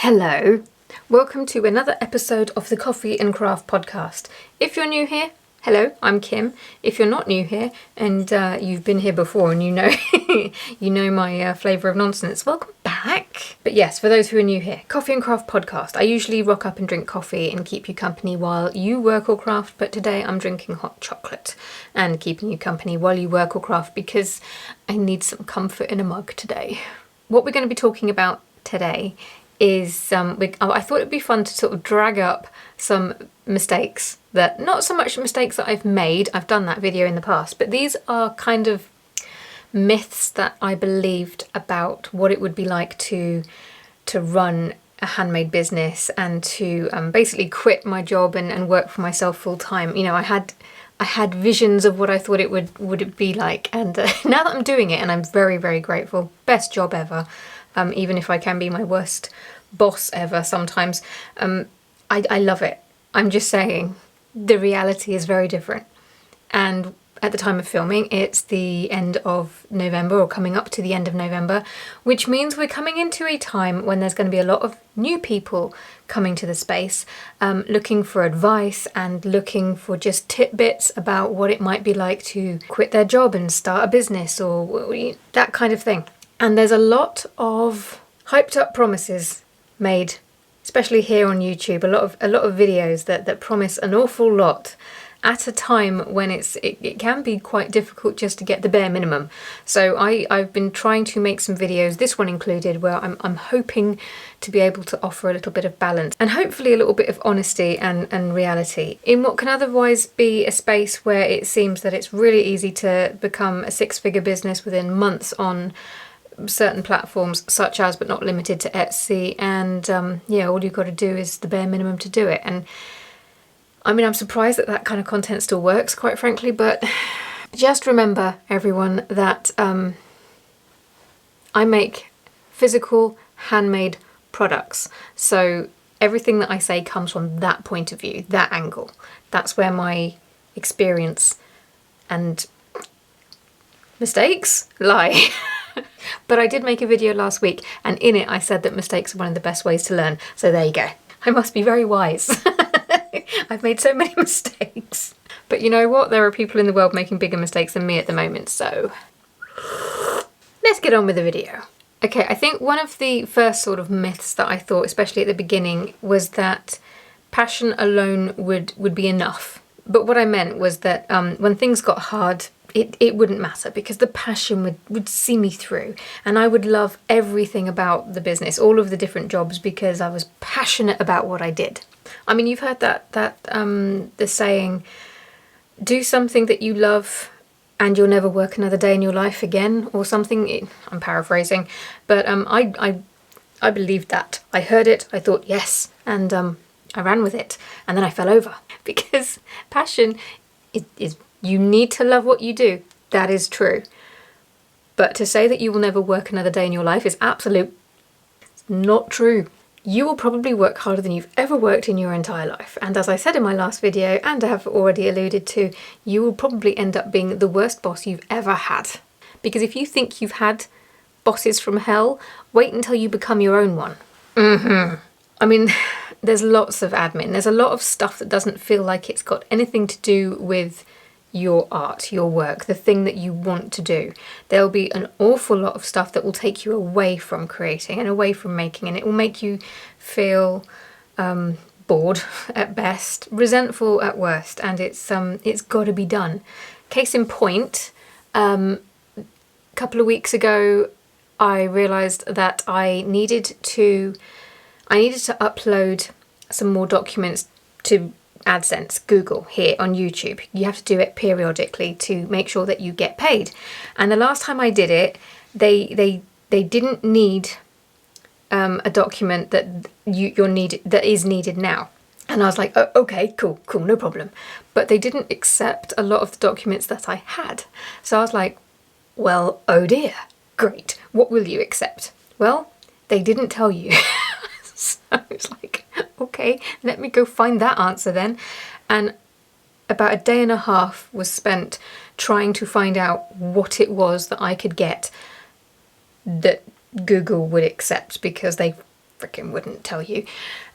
Hello, welcome to another episode of the Coffee and Craft podcast. If you're new here, hello, I'm Kim. If you're not new here and you've been here before and you know you know my flavour of nonsense, welcome back. But yes, for those who are new here, Coffee and Craft podcast. I usually rock up and drink coffee and keep you company while you work or craft, but today I'm drinking hot chocolate and keeping you company while you work or craft because I need some comfort in a mug today. What we're going to be talking about today is I thought it'd be fun to sort of drag up some mistakes that, not so much mistakes that I've made, I've done that video in the past, but these are kind of myths that I believed about what it would be like to run a handmade business and to basically quit my job and work for myself full time. You know, I had visions of what I thought it would be like, and now that I'm doing it, and I'm very, very grateful, best job ever. Even if I can be my worst boss ever sometimes, I love it. I'm just saying, the reality is very different. And at the time of filming, it's the end of November, or coming up to the end of November, which means we're coming into a time when there's going to be a lot of new people coming to the space, looking for advice and looking for just tidbits about what it might be like to quit their job and start a business or that kind of thing. And there's a lot of hyped up promises made, especially here on YouTube, a lot of videos that promise an awful lot at a time when it can be quite difficult just to get the bare minimum. So I've been trying to make some videos, this one included, where I'm hoping to be able to offer a little bit of balance and hopefully a little bit of honesty and reality in what can otherwise be a space where it seems that it's really easy to become a six-figure business within months on certain platforms, such as but not limited to Etsy, and all you've got to do is the bare minimum to do it. And I mean, I'm surprised that kind of content still works, quite frankly, but just remember, everyone, that I make physical handmade products, so everything that I say comes from that point of view, that angle. That's where my experience and mistakes lie. But I did make a video last week, and in it I said that mistakes are one of the best ways to learn. So there you go. I must be very wise. I've made so many mistakes. But you know what? There are people in the world making bigger mistakes than me at the moment, so let's get on with the video. Okay, I think one of the first sort of myths that I thought, especially at the beginning, was that passion alone would be enough. But what I meant was that when things got hard, it wouldn't matter, because the passion would see me through, and I would love everything about the business, all of the different jobs, because I was passionate about what I did. I mean, you've heard that the saying, do something that you love and you'll never work another day in your life again, or something. I'm paraphrasing, but I believed that. I heard it, I thought yes, and I ran with it, and then I fell over, because passion is you need to love what you do. That is true. But to say that you will never work another day in your life is absolute not true. You will probably work harder than you've ever worked in your entire life. And as I said in my last video, and I have already alluded to, you will probably end up being the worst boss you've ever had. Because if you think you've had bosses from hell, wait until you become your own one. I mean, there's lots of admin. There's a lot of stuff that doesn't feel like it's got anything to do with your art, your work, the thing that you want to do. There'll be an awful lot of stuff that will take you away from creating and away from making, and it will make you feel bored at best, resentful at worst, and it's got to be done. Case in point, a couple of weeks ago, I realised that I needed to upload some more documents to AdSense, Google, here on YouTube. You have to do it periodically to make sure that you get paid. And the last time I did it, they didn't need a document that that is needed now. And I was like, oh, okay, cool, no problem. But they didn't accept a lot of the documents that I had. So I was like, well, oh dear, great. What will you accept? Well, they didn't tell you. So I was like, okay, let me go find that answer then. And about a day and a half was spent trying to find out what it was that I could get that Google would accept, because freaking wouldn't tell you.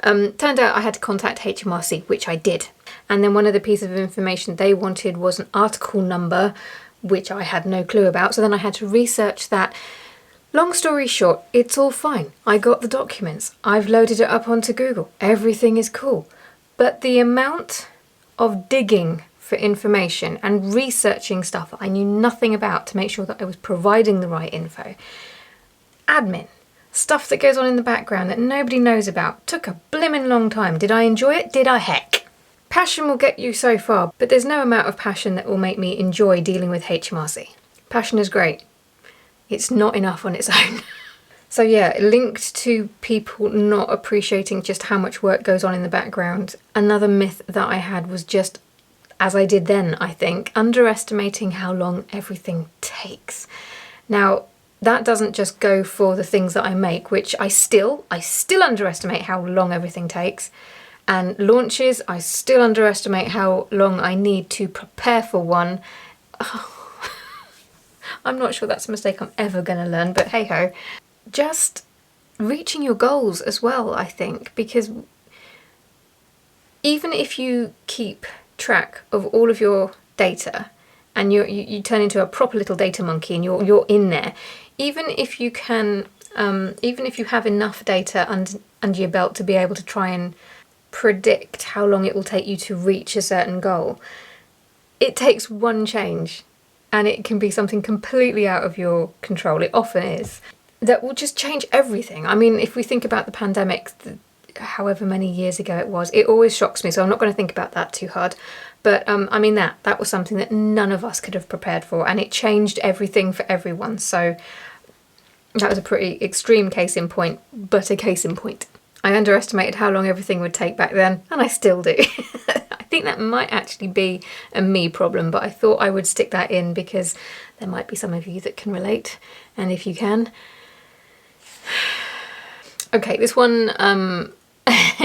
Turned out I had to contact HMRC, which I did. And then one of the pieces of information they wanted was an article number, which I had no clue about. So then I had to research that. Long story short, it's all fine. I got the documents. I've loaded it up onto Google. Everything is cool. But the amount of digging for information and researching stuff that I knew nothing about to make sure that I was providing the right info, admin, stuff that goes on in the background that nobody knows about, took a blimmin' long time. Did I enjoy it? Did I heck? Passion will get you so far, but there's no amount of passion that will make me enjoy dealing with HMRC. Passion is great. It's not enough on its own. So yeah, linked to people not appreciating just how much work goes on in the background, another myth that I had was just, as I did then, I think, underestimating how long everything takes. Now, that doesn't just go for the things that I make, which I still underestimate how long everything takes. And launches, I still underestimate how long I need to prepare for one. Oh, I'm not sure that's a mistake I'm ever going to learn, but hey ho. Just reaching your goals as well, I think, because even if you keep track of all of your data and you turn into a proper little data monkey and you're in there, even if you can, even if you have enough data under your belt to be able to try and predict how long it will take you to reach a certain goal, it takes one change and it can be something completely out of your control. It often is. That will just change everything. I mean, if we think about the pandemic, however many years ago it was, it always shocks me, so I'm not going to think about that too hard. But I mean, that was something that none of us could have prepared for, and it changed everything for everyone. So that was a pretty extreme case in point, but a case in point. I underestimated how long everything would take back then, and I still do. I think that might actually be a me problem, but I thought I would stick that in because there might be some of you that can relate, and if you can... Okay, this one,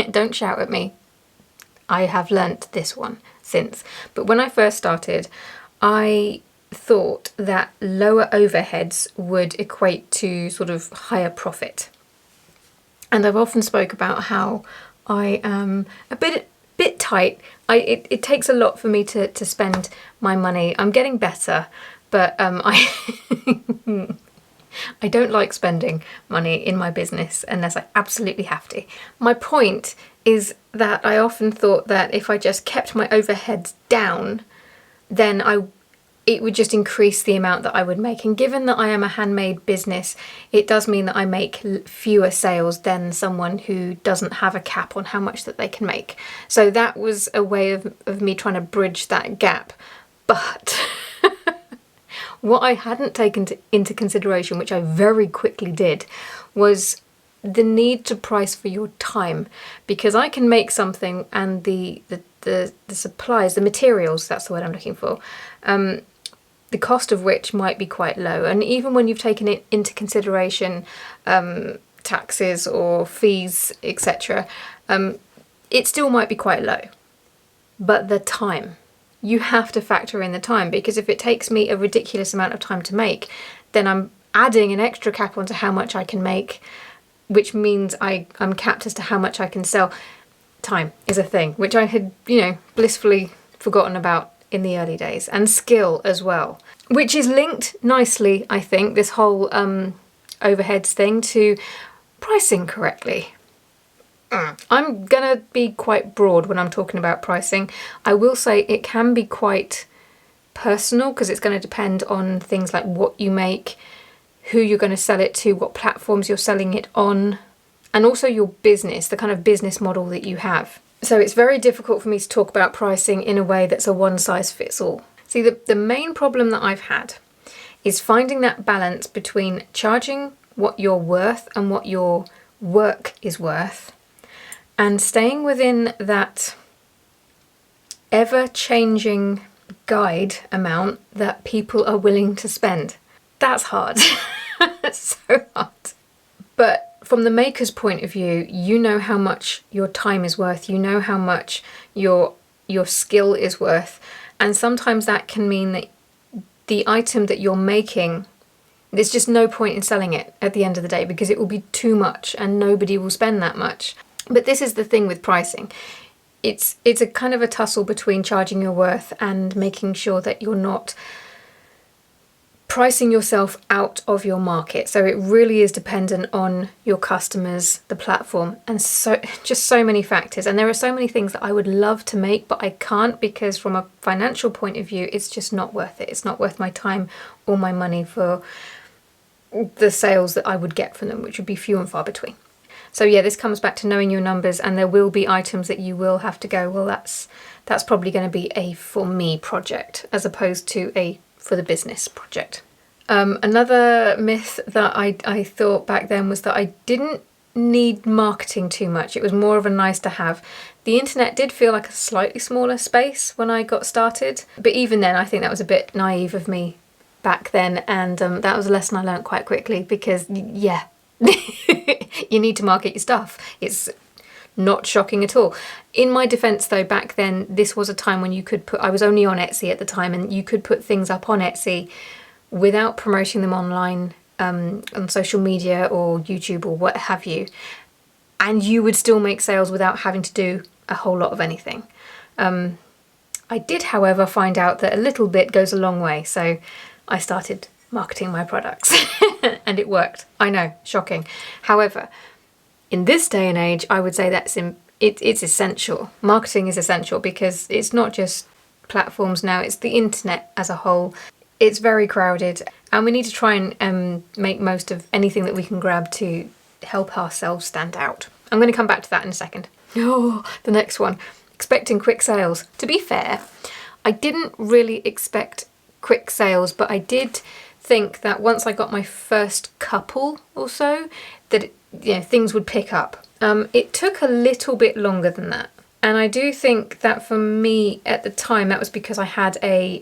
don't shout at me. I have learnt this one since. But when I first started, I thought that lower overheads would equate to sort of higher profit. And I've often spoke about how I am a bit tight. It takes a lot for me to spend my money. I'm getting better, but I don't like spending money in my business unless I absolutely have to. My point is that I often thought that if I just kept my overheads down, then it would just increase the amount that I would make. And given that I am a handmade business, it does mean that I make fewer sales than someone who doesn't have a cap on how much that they can make. So that was a way of me trying to bridge that gap. But... what I hadn't taken into consideration, which I very quickly did, was the need to price for your time. Because I can make something and the supplies, the materials, that's the word I'm looking for, the cost of which might be quite low. And even when you've taken it into consideration, taxes or fees, etc., it still might be quite low. But the time... you have to factor in the time, because if it takes me a ridiculous amount of time to make, then I'm adding an extra cap onto how much I can make, which means I'm capped as to how much I can sell. Time is a thing, which I had, blissfully forgotten about in the early days, and skill as well, which is linked nicely, I think, this whole overheads thing, to pricing correctly. I'm gonna be quite broad when I'm talking about pricing. I will say it can be quite personal, because it's going to depend on things like what you make, who you're going to sell it to, what platforms you're selling it on, and also your business, the kind of business model that you have. So it's very difficult for me to talk about pricing in a way that's a one-size-fits-all. See, the main problem that I've had is finding that balance between charging what you're worth and what your work is worth, and staying within that ever-changing guide amount that people are willing to spend. That's hard. It's so hard. But from the maker's point of view, you know how much your time is worth, you know how much your skill is worth, and sometimes that can mean that the item that you're making There's just no point in selling it at the end of the day because it will be too much and nobody will spend that much. But this is the thing with pricing. It's a kind of a tussle between charging your worth and making sure that you're not pricing yourself out of your market. So it really is dependent on your customers, the platform, and just so many factors. And there are so many things that I would love to make, but I can't because from a financial point of view, it's just not worth it. It's not worth my time or my money for the sales that I would get from them, which would be few and far between. So yeah, this comes back to knowing your numbers, and there will be items that you will have to go, well, that's probably going to be a for me project as opposed to a for the business project. Another myth that I thought back then was that I didn't need marketing too much. It was more of a nice to have. The internet did feel like a slightly smaller space when I got started, but even then I think that was a bit naive of me back then, and that was a lesson I learned quite quickly because yeah, you need to market your stuff. It's not shocking at all. In my defense though, back then this was a time when you could I was only on Etsy at the time, and you could put things up on Etsy without promoting them online on social media or YouTube or what have you, and you would still make sales without having to do a whole lot of anything. I did, however, find out that a little bit goes a long way, so I started marketing my products and it worked. I know, shocking. However, in this day and age, I would say it's essential. Marketing is essential because it's not just platforms now, it's the internet as a whole. It's very crowded, and we need to try and make most of anything that we can grab to help ourselves stand out. I'm going to come back to that in a second. Oh, the next one. Expecting quick sales. To be fair, I didn't really expect quick sales, but I did think that once I got my first couple or so, that things would pick up. It took a little bit longer than that. And I do think that for me at the time, that was because I had a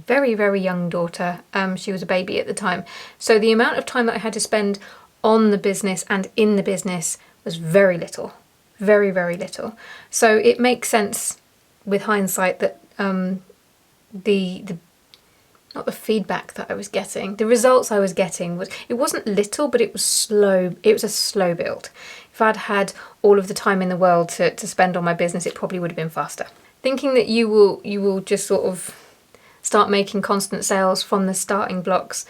very, very young daughter. She was a baby at the time. So the amount of time that I had to spend on the business and in the business was very little. Very, very little. So it makes sense with hindsight that not the feedback that I was getting, the results I was getting it wasn't little, but it was slow. It was a slow build. If I'd had all of the time in the world to spend on my business, it probably would have been faster. Thinking that you will just sort of start making constant sales from the starting blocks,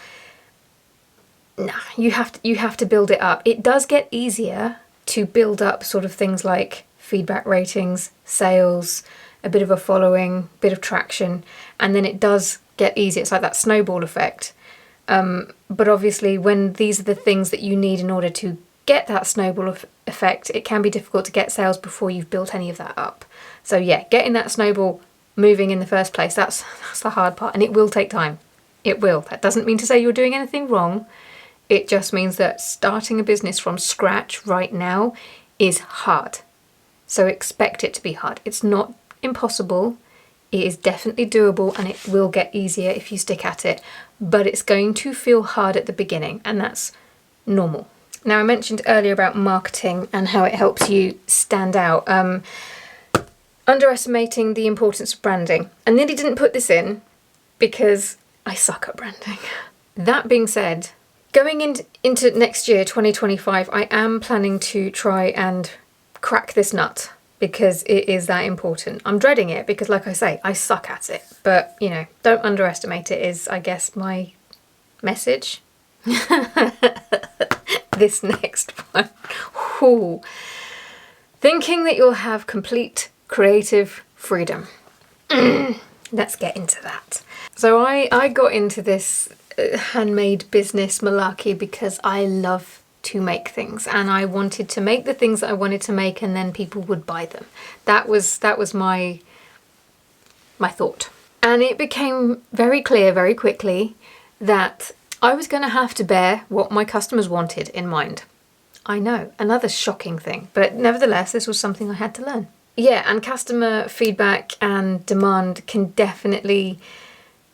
nah, you have to build it up. It does get easier to build up sort of things like feedback ratings, sales, a bit of a following, bit of traction, and then it does get easier. It's like that snowball effect. But obviously when these are the things that you need in order to get that snowball effect, it can be difficult to get sales before you've built any of that up. So yeah, getting that snowball moving in the first place, that's the hard part, and it will take time. It will. That doesn't mean to say you're doing anything wrong. It just means that starting a business from scratch right now is hard. So expect it to be hard. It's not impossible. It is definitely doable, and it will get easier if you stick at it, but it's going to feel hard at the beginning, and that's normal. Now, I mentioned earlier about marketing and how it helps you stand out. Underestimating the importance of branding. I nearly didn't put this in because I suck at branding. That being said, going into next year, 2025, I am planning to try and crack this nut because it is that important. I'm dreading it because, like I say, I suck at it. But, don't underestimate it is, I guess, my message. This next one. Ooh. Thinking that you'll have complete creative freedom. Let's get into that. So I got into this handmade business malarkey because I love to make things, and I wanted to make the things that I wanted to make, and then people would buy them. That was my thought. And it became very clear very quickly that I was going to have to bear what my customers wanted in mind. I know, another shocking thing, but nevertheless, this was something I had to learn. Yeah, and customer feedback and demand can definitely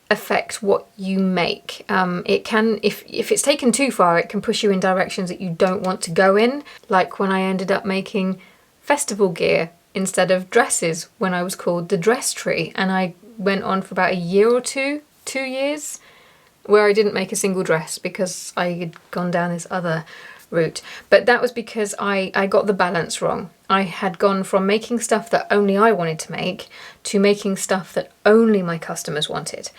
affect what you make. It can, if it's taken too far, it can push you in directions that you don't want to go in. Like when I ended up making festival gear instead of dresses when I was called the dress tree, and I went on for about a year or 2 years, where I didn't make a single dress because I had gone down this other route. But that was because I got the balance wrong. I had gone from making stuff that only I wanted to make to making stuff that only my customers wanted.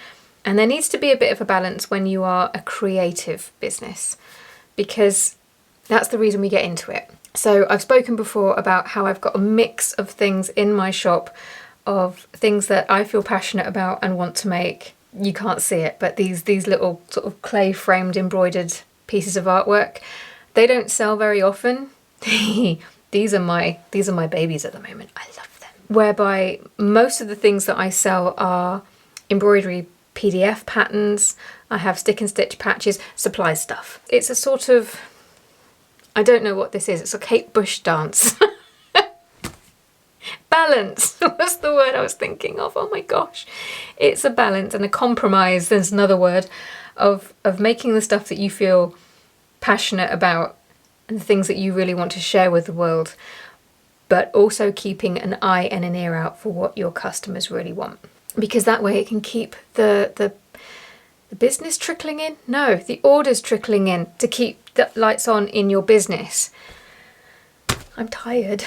And there needs to be a bit of a balance when you are a creative business, because that's the reason we get into it. So I've spoken before about how I've got a mix of things in my shop, of things that I feel passionate about and want to make. You can't see it, but these little sort of clay framed embroidered pieces of artwork, they don't sell very often. These are my babies at the moment. I love them. Whereby most of the things that I sell are embroidery PDF patterns. I have stick and stitch patches, supply stuff. It's a sort of, I don't know what this is. It's a Kate Bush dance. Balance was the word I was thinking of. Oh my gosh. It's a balance and a compromise, there's another word, of making the stuff that you feel passionate about and the things that you really want to share with the world, but also keeping an eye and an ear out for what your customers really want. Because that way it can keep the business trickling in? No, the orders trickling in to keep the lights on in your business. I'm tired.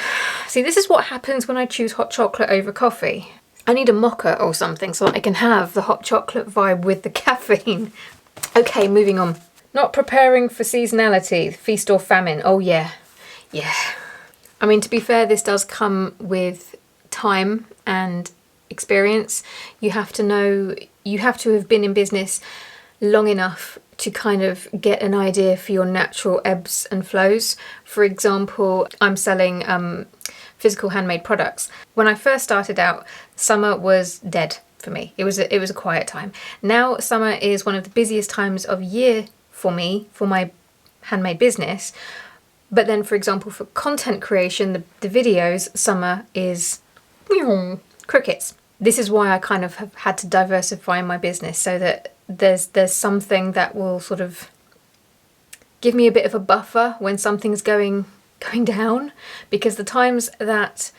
See, this is what happens when I choose hot chocolate over coffee. I need a mocha or something so that I can have the hot chocolate vibe with the caffeine. Okay, moving on. Not preparing for seasonality, feast or famine. Oh yeah, yeah. I mean, to be fair, this does come with time and experience. You have to know, you have to have been in business long enough to kind of get an idea for your natural ebbs and flows. For example, I'm selling physical handmade products. When I first started out, summer was dead for me. It was a quiet time. Now summer is one of the busiest times of year for me, for my handmade business. But then, for example, for content creation, the videos, summer is crickets. This is why I kind of have had to diversify my business so that there's something that will sort of give me a bit of a buffer when something's going down, because the times that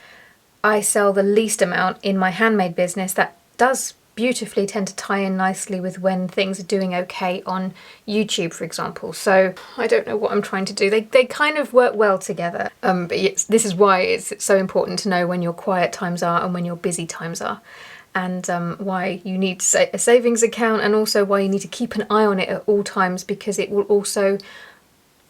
I sell the least amount in my handmade business, that does beautifully tend to tie in nicely with when things are doing okay on YouTube, for example. So I don't know what I'm trying to do. They kind of work well together. But this is why it's so important to know when your quiet times are and when your busy times are. And why you need a savings account, and also why you need to keep an eye on it at all times, because it will also,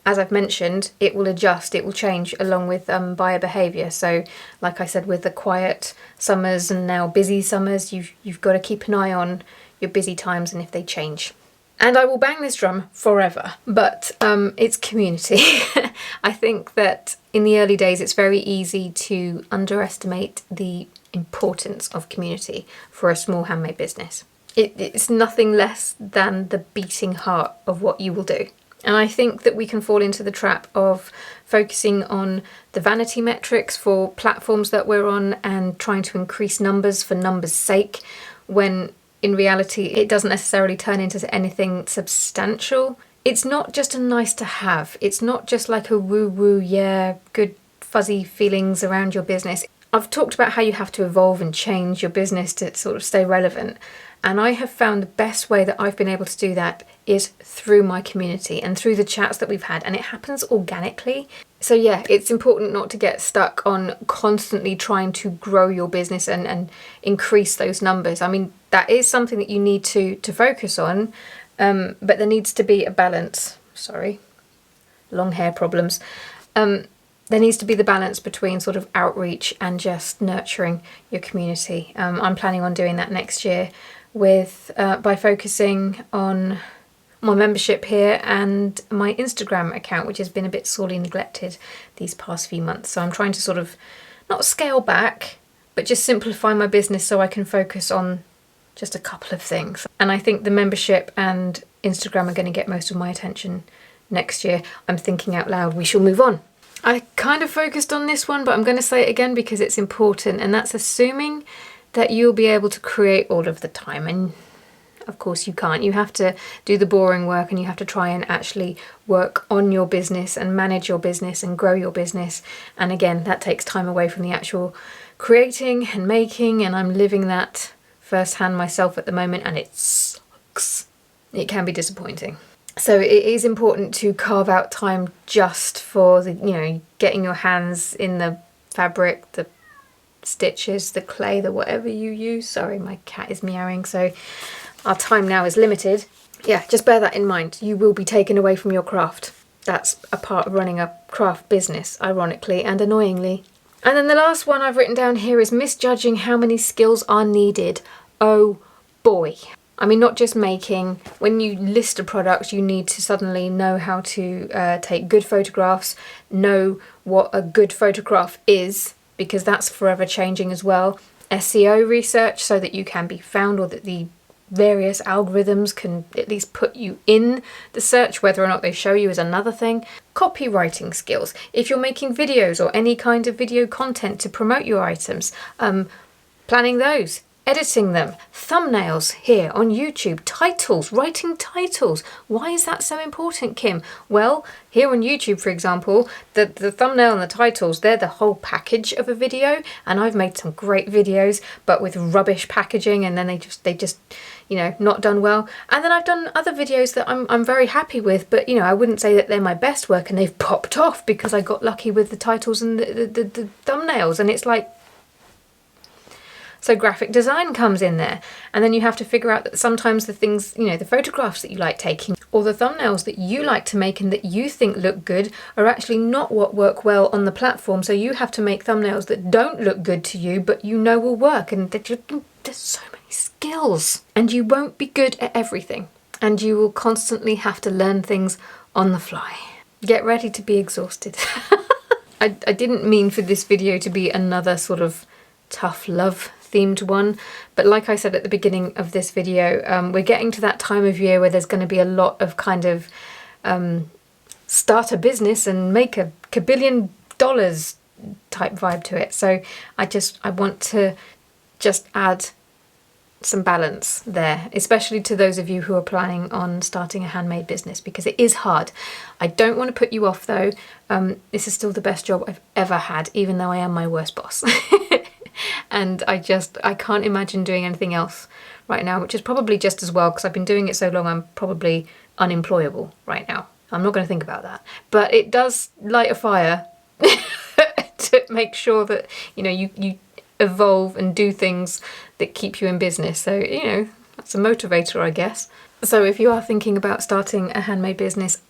as I've mentioned, it will adjust, it will change along with buyer behaviour. So like I said, with the quiet summers and now busy summers, you've got to keep an eye on your busy times and if they change. And I will bang this drum forever, but it's community. I think that in the early days it's very easy to underestimate the importance of community for a small handmade business. It's nothing less than the beating heart of what you will do. And I think that we can fall into the trap of focusing on the vanity metrics for platforms that we're on and trying to increase numbers for numbers' sake, when in reality it doesn't necessarily turn into anything substantial. It's not just a nice to have. It's not just like a woo-woo, yeah, good fuzzy feelings around your business. I've talked about how you have to evolve and change your business to sort of stay relevant. And I have found the best way that I've been able to do that is through my community and through the chats that we've had, and it happens organically. So yeah, it's important not to get stuck on constantly trying to grow your business and increase those numbers. I mean, that is something that you need to focus on, but there needs to be a balance. Sorry, long hair problems. There needs to be the balance between sort of outreach and just nurturing your community. I'm planning on doing that next year with by focusing on my membership here and my Instagram account, which has been a bit sorely neglected these past few months. So I'm trying to sort of not scale back, but just simplify my business so I can focus on just a couple of things. And I think the membership and Instagram are going to get most of my attention next year. I'm thinking out loud, we shall move on. I kind of focused on this one, but I'm going to say it again because it's important, and that's assuming that you'll be able to create all of the time. And of course you can't. You have to do the boring work, and you have to try and actually work on your business and manage your business and grow your business. And again, that takes time away from the actual creating and making, and I'm living that firsthand myself at the moment, and it sucks. it can be disappointing. So it is important to carve out time just for the, getting your hands in the fabric, the stitches, the clay, the whatever you use. Sorry, my cat is meowing, so our time now is limited. Yeah, just bear that in mind. You will be taken away from your craft. That's a part of running a craft business, ironically and annoyingly. And then the last one I've written down here is misjudging how many skills are needed. Oh boy. I mean, not just making. When you list a product, you need to suddenly know how to take good photographs, know what a good photograph is, because that's forever changing as well. SEO research, so that you can be found, or that the various algorithms can at least put you in the search. Whether or not they show you is another thing. Copywriting skills. If you're making videos or any kind of video content to promote your items, planning those. Editing them, thumbnails here on YouTube, titles, writing titles. Why is that so important, Kim? Well, here on YouTube, for example, the thumbnail and the titles, they're the whole package of a video, and I've made some great videos, but with rubbish packaging, and then they just not done well. And then I've done other videos that I'm very happy with, but I wouldn't say that they're my best work, and they've popped off because I got lucky with the titles and the thumbnails, and it's like, so graphic design comes in there, and then you have to figure out that sometimes the things, the photographs that you like taking, or the thumbnails that you like to make and that you think look good, are actually not what work well on the platform. So you have to make thumbnails that don't look good to you, but will work. And there's so many skills, and you won't be good at everything, and you will constantly have to learn things on the fly. Get ready to be exhausted. I didn't mean for this video to be another sort of tough love themed one, but like I said at the beginning of this video, we're getting to that time of year where there's going to be a lot of kind of start a business and make a kabillion dollars type vibe to it. So I want to just add some balance there, especially to those of you who are planning on starting a handmade business, because it is hard. I don't want to put you off though. This is still the best job I've ever had, even though I am my worst boss. And I can't imagine doing anything else right now, which is probably just as well, because I've been doing it so long, I'm probably unemployable right now. I'm not going to think about that. But it does light a fire to make sure that, you evolve and do things that keep you in business. So, that's a motivator, I guess. So if you are thinking about starting a handmade business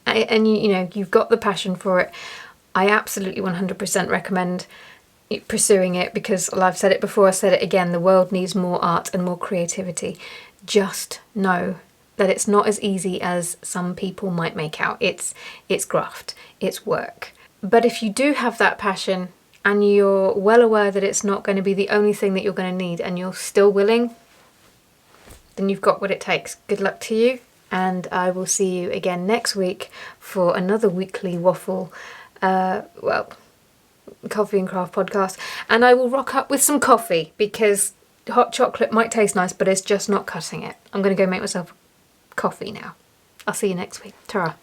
and you've got the passion for it, I absolutely 100% recommend pursuing it, because I've said it before, I said it again, the world needs more art and more creativity. Just know that it's not as easy as some people might make out. It's graft, it's work. But if you do have that passion and you're well aware that it's not going to be the only thing that you're going to need, and you're still willing, then you've got what it takes. Good luck to you, and I will see you again next week for another weekly waffle, coffee and craft podcast. And I will rock up with some coffee, because hot chocolate might taste nice, but it's just not cutting it. I'm going to go make myself coffee now. I'll see you next week. Ta-ra.